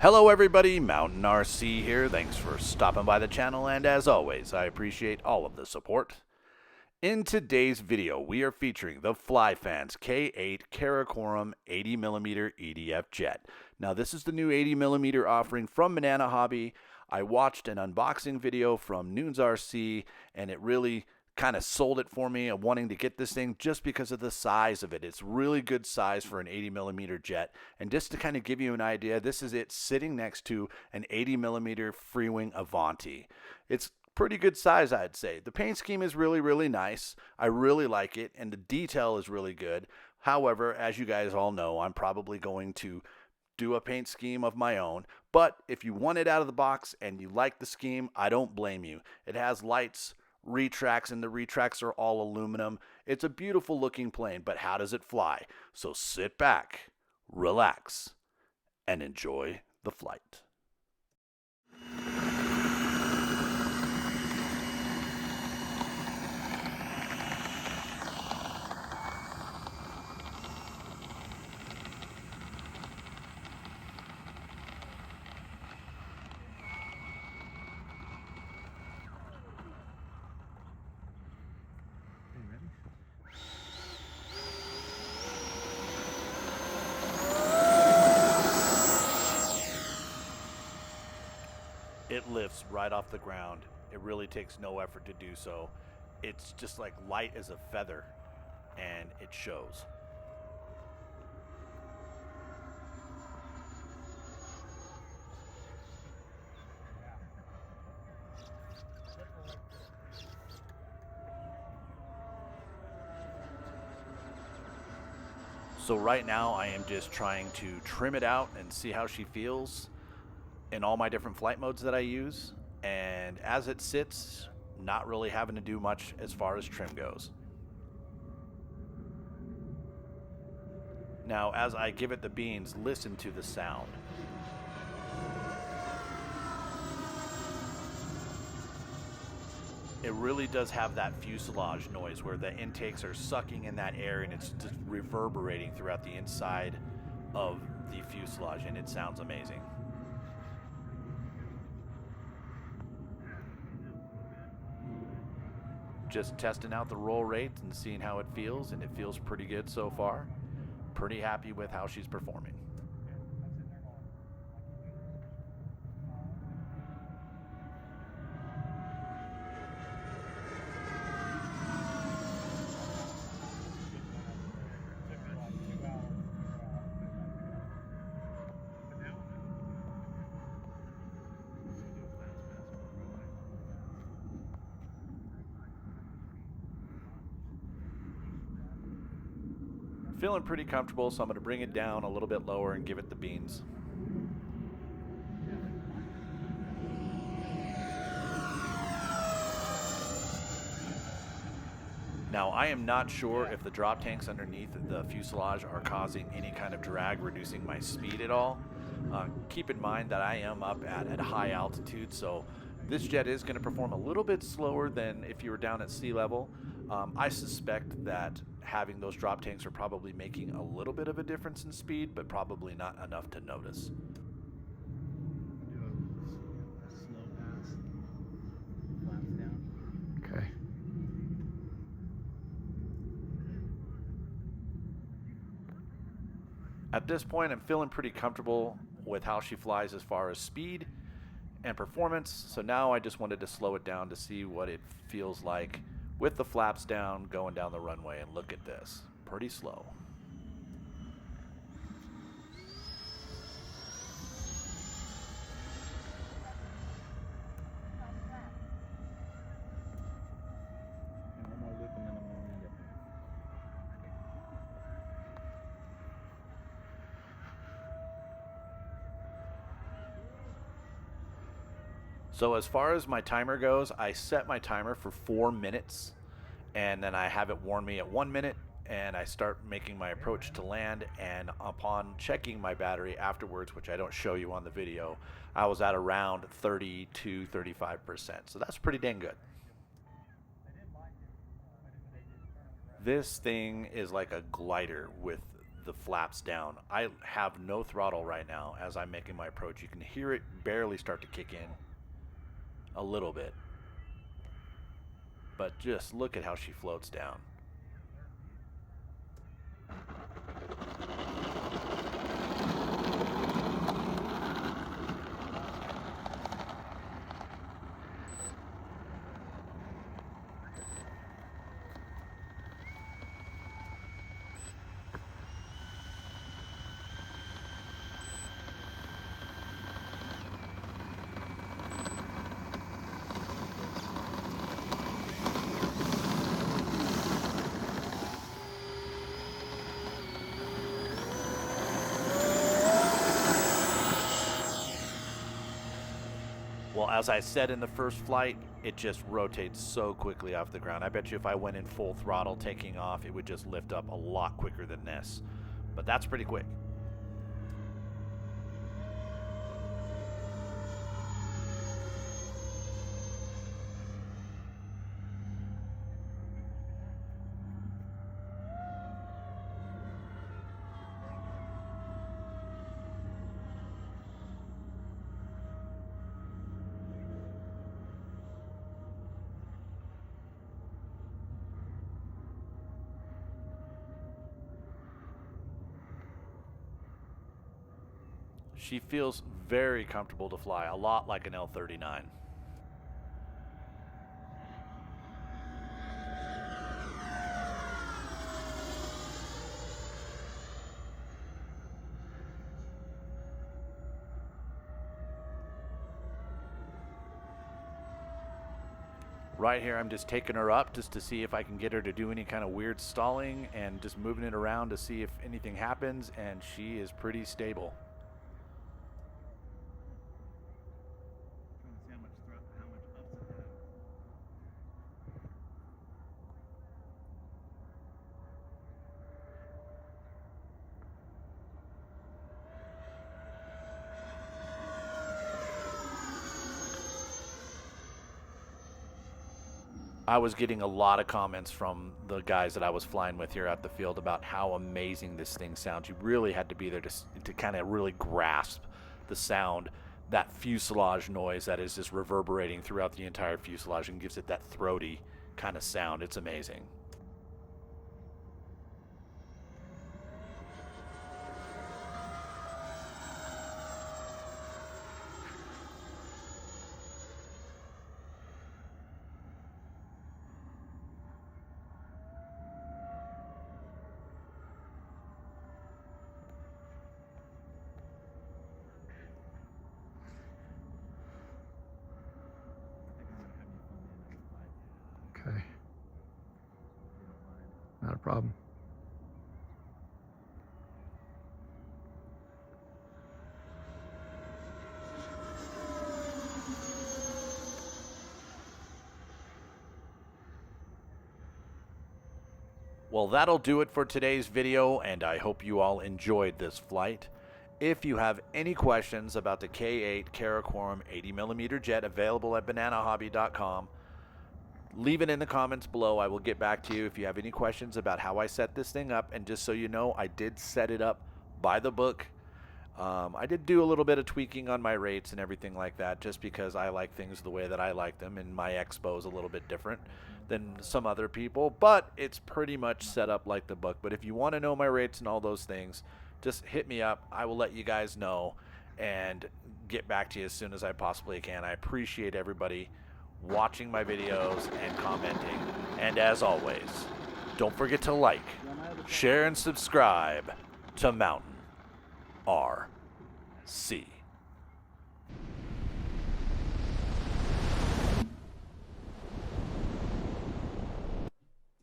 Hello everybody, Mountain RC here. Thanks for stopping by the channel, and as always, I appreciate all of the support. In today's video, we are featuring the Flyfans K8 Karakorum 80mm EDF Jet. Now this is the new 80mm offering from Banana Hobby. I watched an unboxing video from Noons RC, and it really kind of sold it for me of wanting to get this thing just because of the size of it. It's really good size for an 80mm jet. And just to kind of give you an idea, this is it sitting next to an 80mm Freewing Avanti. It's pretty good size, I'd say. The paint scheme is really nice. I really like it, and the detail is really good. However, as you guys all know, I'm probably going to do a paint scheme of my own. But if you want it out of the box and you like the scheme, I don't blame you. It has lights, retracts, and the retracts are all aluminum. It's a beautiful looking plane, but how does it fly? So sit back, relax, and enjoy the flight. It lifts right off the ground. It really takes no effort to do so. It's just like light as a feather, and it shows. So right now I am just trying to trim it out and see how she feels in all my different flight modes that I use, and as it sits, not really having to do much as far as trim goes. Now as I give it the beans, listen to the sound. It really does have that fuselage noise where the intakes are sucking in that air and it's just reverberating throughout the inside of the fuselage, and it sounds amazing. Just testing out the roll rate and seeing how it feels, and it feels pretty good so far. Pretty happy with how she's performing. Feeling pretty comfortable, so I'm going to bring it down a little bit lower and give it the beans. Now I am not sure if the drop tanks underneath the fuselage are causing any kind of drag, reducing my speed at all. Keep in mind that I am up at a high altitude, so this jet is going to perform a little bit slower than if you were down at sea level. I suspect that having those drop tanks are probably making a little bit of a difference in speed, but probably not enough to notice. Okay. At this point, I'm feeling pretty comfortable with how she flies as far as speed and performance, so now I just wanted to slow it down to see what it feels like with the flaps down going down the runway, and look at this, pretty slow. So as far as my timer goes, I set my timer for 4 minutes, and then I have it warn me at 1 minute, and I start making my approach to land, and upon checking my battery afterwards, which I don't show you on the video, I was at around 30–35%, so that's pretty dang good. This thing is like a glider with the flaps down. I have no throttle right now as I'm making my approach. You can hear it barely start to kick in a little bit. But just look at how she floats down. Well, as I said in the first flight, it just rotates so quickly off the ground. I bet you if I went in full throttle taking off, it would just lift up a lot quicker than this. But that's pretty quick. She feels very comfortable to fly, a lot like an L-39. Right here, I'm just taking her up just to see if I can get her to do any kind of weird stalling and just moving it around to see if anything happens, and she is pretty stable. I was getting a lot of comments from the guys that I was flying with here at the field about how amazing this thing sounds. You really had to be there to kind of really grasp the sound, that fuselage noise that is just reverberating throughout the entire fuselage and gives it that throaty kind of sound. It's amazing. Okay. Not a problem. Well, that'll do it for today's video, and I hope you all enjoyed this flight. If you have any questions about the K8 Karakorum 80mm jet available at bananahobby.com, leave it in the comments below. I will get back to you if you have any questions about how I set this thing up. And just so you know, I did set it up by the book. I did do a little bit of tweaking on my rates and everything like that, just because I like things the way that I like them, and my expo is a little bit different than some other people, but it's pretty much set up like the book. But if you want to know my rates and all those things, just hit me up. I will let you guys know and get back to you as soon as I possibly can. I appreciate everybody watching my videos and commenting, and as always, don't forget to like, share, and subscribe to Mountain RC.